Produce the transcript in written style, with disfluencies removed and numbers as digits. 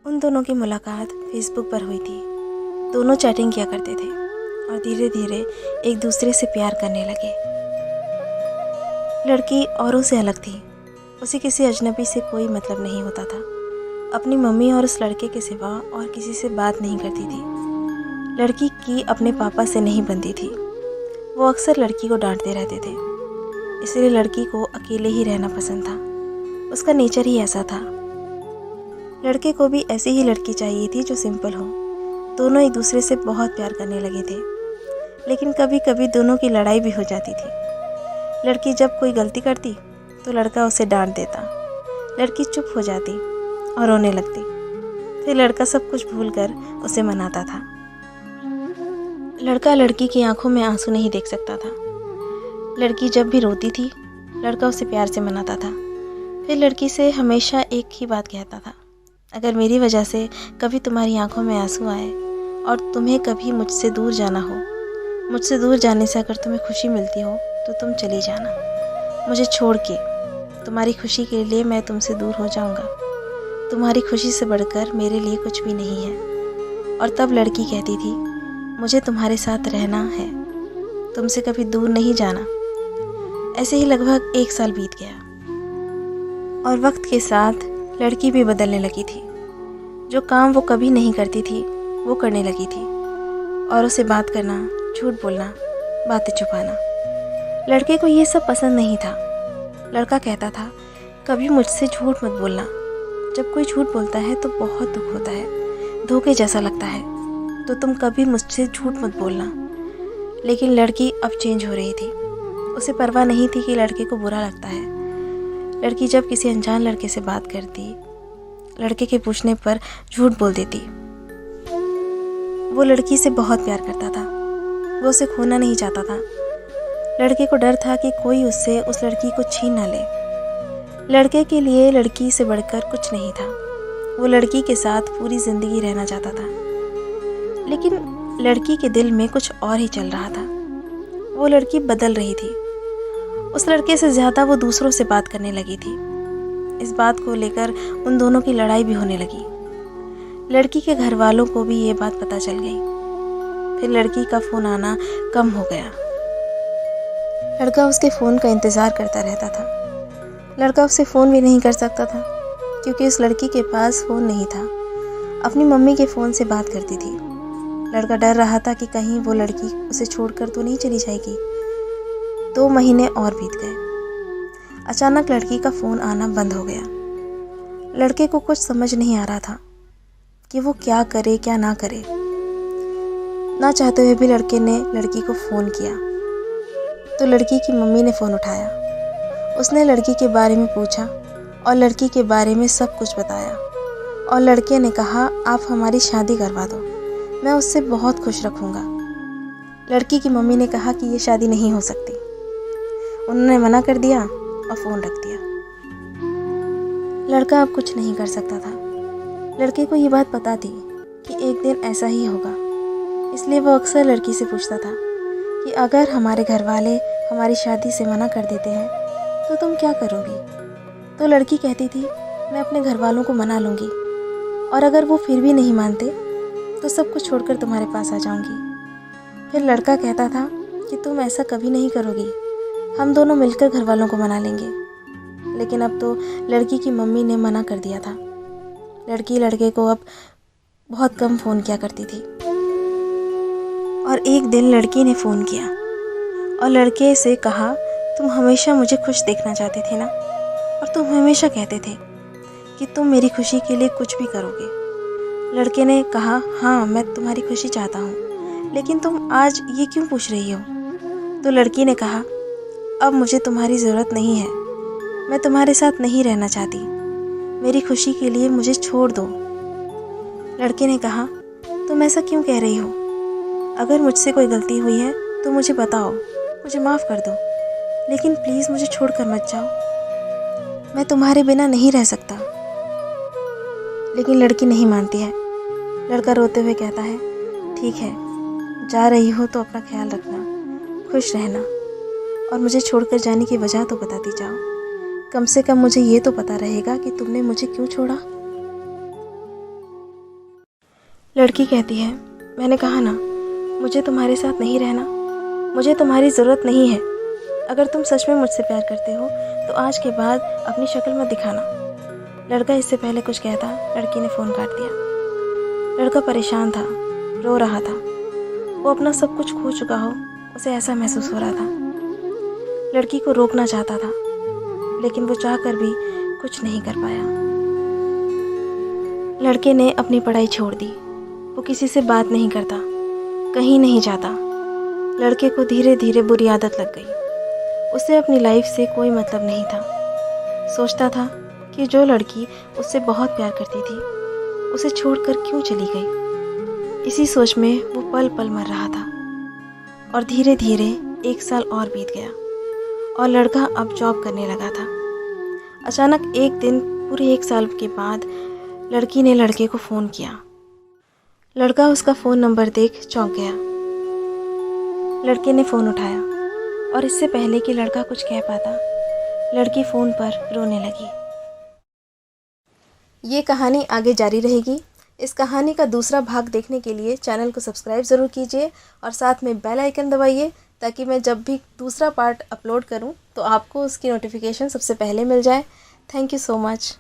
उन दोनों की मुलाकात फेसबुक पर हुई थी। दोनों चैटिंग किया करते थे और धीरे धीरे एक दूसरे से प्यार करने लगे। लड़की औरों से अलग थी। उसे किसी अजनबी से कोई मतलब नहीं होता था। अपनी मम्मी और उस लड़के के सिवा और किसी से बात नहीं करती थी। लड़की की अपने पापा से नहीं बनती थी। वो अक्सर लड़की को डांटते रहते थे, इसलिए लड़की को अकेले ही रहना पसंद था। उसका नेचर ही ऐसा था। लड़के को भी ऐसी ही लड़की चाहिए थी जो सिंपल हो। दोनों एक दूसरे से बहुत प्यार करने लगे थे, लेकिन कभी कभी दोनों की लड़ाई भी हो जाती थी। लड़की जब कोई गलती करती तो लड़का उसे डांट देता। लड़की चुप हो जाती और रोने लगती। फिर लड़का सब कुछ भूलकर उसे मनाता था। लड़का लड़की की आंखों में आंसू नहीं देख सकता था। लड़की जब भी रोती थी, लड़का उसे प्यार से मनाता था। फिर लड़की से हमेशा एक ही बात कहता था, अगर मेरी वजह से कभी तुम्हारी आंखों में आंसू आए और तुम्हें कभी मुझसे दूर जाना हो, मुझसे दूर जाने से अगर तुम्हें खुशी मिलती हो तो तुम चली जाना। मुझे छोड़ के तुम्हारी खुशी के लिए मैं तुमसे दूर हो जाऊंगा। तुम्हारी खुशी से बढ़कर मेरे लिए कुछ भी नहीं है। और तब लड़की कहती थी, मुझे तुम्हारे साथ रहना है, तुमसे कभी दूर नहीं जाना। ऐसे ही लगभग 1 साल बीत गया और वक्त के साथ लड़की भी बदलने लगी थी। जो काम वो कभी नहीं करती थी वो करने लगी थी, और उसे बात करना, झूठ बोलना, बातें छुपाना। लड़के को ये सब पसंद नहीं था। लड़का कहता था, कभी मुझसे झूठ मत बोलना। जब कोई झूठ बोलता है तो बहुत दुख होता है, धोखे जैसा लगता है, तो तुम कभी मुझसे झूठ मत बोलना। लेकिन लड़की अब चेंज हो रही थी। उसे परवाह नहीं थी कि लड़के को बुरा लगता है। लड़की जब किसी अनजान लड़के से बात करती, लड़के के पूछने पर झूठ बोल देती। वो लड़की से बहुत प्यार करता था। वो उसे खोना नहीं चाहता था। लड़के को डर था कि कोई उससे उस लड़की को छीन ना ले। लड़के के लिए लड़की से बढ़कर कुछ नहीं था। वो लड़की के साथ पूरी ज़िंदगी रहना चाहता था। लेकिन लड़की के दिल में कुछ और ही चल रहा था। वो लड़की बदल रही थी। उस लड़के से ज़्यादा वो दूसरों से बात करने लगी थी। इस बात को लेकर उन दोनों की लड़ाई भी होने लगी। लड़की के घर वालों को भी ये बात पता चल गई। फिर लड़की का फ़ोन आना कम हो गया। लड़का उसके फ़ोन का इंतज़ार करता रहता था। लड़का उसे फ़ोन भी नहीं कर सकता था क्योंकि उस लड़की के पास फ़ोन नहीं था। अपनी मम्मी के फ़ोन से बात करती थी। लड़का डर रहा था कि कहीं वो लड़की उसे छोड़कर तो नहीं चली जाएगी। 2 महीने और बीत गए। अचानक लड़की का फ़ोन आना बंद हो गया। लड़के को कुछ समझ नहीं आ रहा था कि वो क्या करे क्या ना करे। ना चाहते हुए भी लड़के ने लड़की को फ़ोन किया तो लड़की की मम्मी ने फ़ोन उठाया। उसने लड़की के बारे में पूछा और लड़की के बारे में सब कुछ बताया। और लड़के ने कहा, आप हमारी शादी करवा दो, मैं उससे बहुत खुश रखूँगा। लड़की की मम्मी ने कहा कि ये शादी नहीं हो सकती। उन्होंने मना कर दिया और फ़ोन रख दिया। लड़का अब कुछ नहीं कर सकता था। लड़के को ये बात पता थी कि एक दिन ऐसा ही होगा, इसलिए वो अक्सर लड़की से पूछता था कि अगर हमारे घर वाले हमारी शादी से मना कर देते हैं तो तुम क्या करोगी। तो लड़की कहती थी, मैं अपने घर वालों को मना लूँगी, और अगर वो फिर भी नहीं मानते तो सब कुछ छोड़कर तुम्हारे पास आ जाऊँगी। फिर लड़का कहता था कि तुम ऐसा कभी नहीं करोगी, हम दोनों मिलकर घर वालों को मना लेंगे। लेकिन अब तो लड़की की मम्मी ने मना कर दिया था। लड़की लड़के को अब बहुत कम फ़ोन किया करती थी। और एक दिन लड़की ने फ़ोन किया और लड़के से कहा, तुम हमेशा मुझे खुश देखना चाहते थे ना, और तुम हमेशा कहते थे कि तुम मेरी खुशी के लिए कुछ भी करोगे। लड़के ने कहा, हाँ मैं तुम्हारी खुशी चाहता हूँ, लेकिन तुम आज ये क्यों पूछ रही हो। तो लड़की ने कहा, अब मुझे तुम्हारी ज़रूरत नहीं है, मैं तुम्हारे साथ नहीं रहना चाहती, मेरी खुशी के लिए मुझे छोड़ दो। लड़के ने कहा, तुम ऐसा क्यों कह रही हो। अगर मुझसे कोई गलती हुई है तो मुझे बताओ, मुझे माफ़ कर दो, लेकिन प्लीज़ मुझे छोड़कर मत जाओ, मैं तुम्हारे बिना नहीं रह सकता। लेकिन लड़की नहीं मानती है। लड़का रोते हुए कहता है, ठीक है, जा रही हो तो अपना ख्याल रखना, खुश रहना, और मुझे छोड़कर जाने की वजह तो बताती जाओ। कम से कम मुझे ये तो पता रहेगा कि तुमने मुझे क्यों छोड़ा। लड़की कहती है, मैंने कहा ना, मुझे तुम्हारे साथ नहीं रहना, मुझे तुम्हारी ज़रूरत नहीं है। अगर तुम सच में मुझसे प्यार करते हो तो आज के बाद अपनी शक्ल मत दिखाना। लड़का इससे पहले कुछ कहता, लड़की ने फ़ोन काट दिया। लड़का परेशान था, रो रहा था। वो अपना सब कुछ खो चुका हो, उसे ऐसा महसूस हो रहा था। लड़की को रोकना चाहता था, लेकिन वो चाहकर भी कुछ नहीं कर पाया। लड़के ने अपनी पढ़ाई छोड़ दी। वो किसी से बात नहीं करता, कहीं नहीं जाता। लड़के को धीरे धीरे बुरी आदत लग गई। उसे अपनी लाइफ से कोई मतलब नहीं था। सोचता था कि जो लड़की उससे बहुत प्यार करती थी, उसे छोड़कर क्यों चली गई। इसी सोच में वो पल पल मर रहा था। और धीरे धीरे 1 साल और बीत गया और लड़का अब जॉब करने लगा था। अचानक एक दिन पूरे 1 साल के बाद लड़की ने लड़के को फ़ोन किया। लड़का उसका फ़ोन नंबर देख चौंक गया। लड़के ने फ़ोन उठाया और इससे पहले कि लड़का कुछ कह पाता, लड़की फ़ोन पर रोने लगी। ये कहानी आगे जारी रहेगी। इस कहानी का दूसरा भाग देखने के लिए चैनल को सब्सक्राइब ज़रूर कीजिए और साथ में बेल आइकन दबाइए, ताकि मैं जब भी दूसरा पार्ट अपलोड करूं तो आपको उसकी नोटिफिकेशन सबसे पहले मिल जाए। Thank you so much.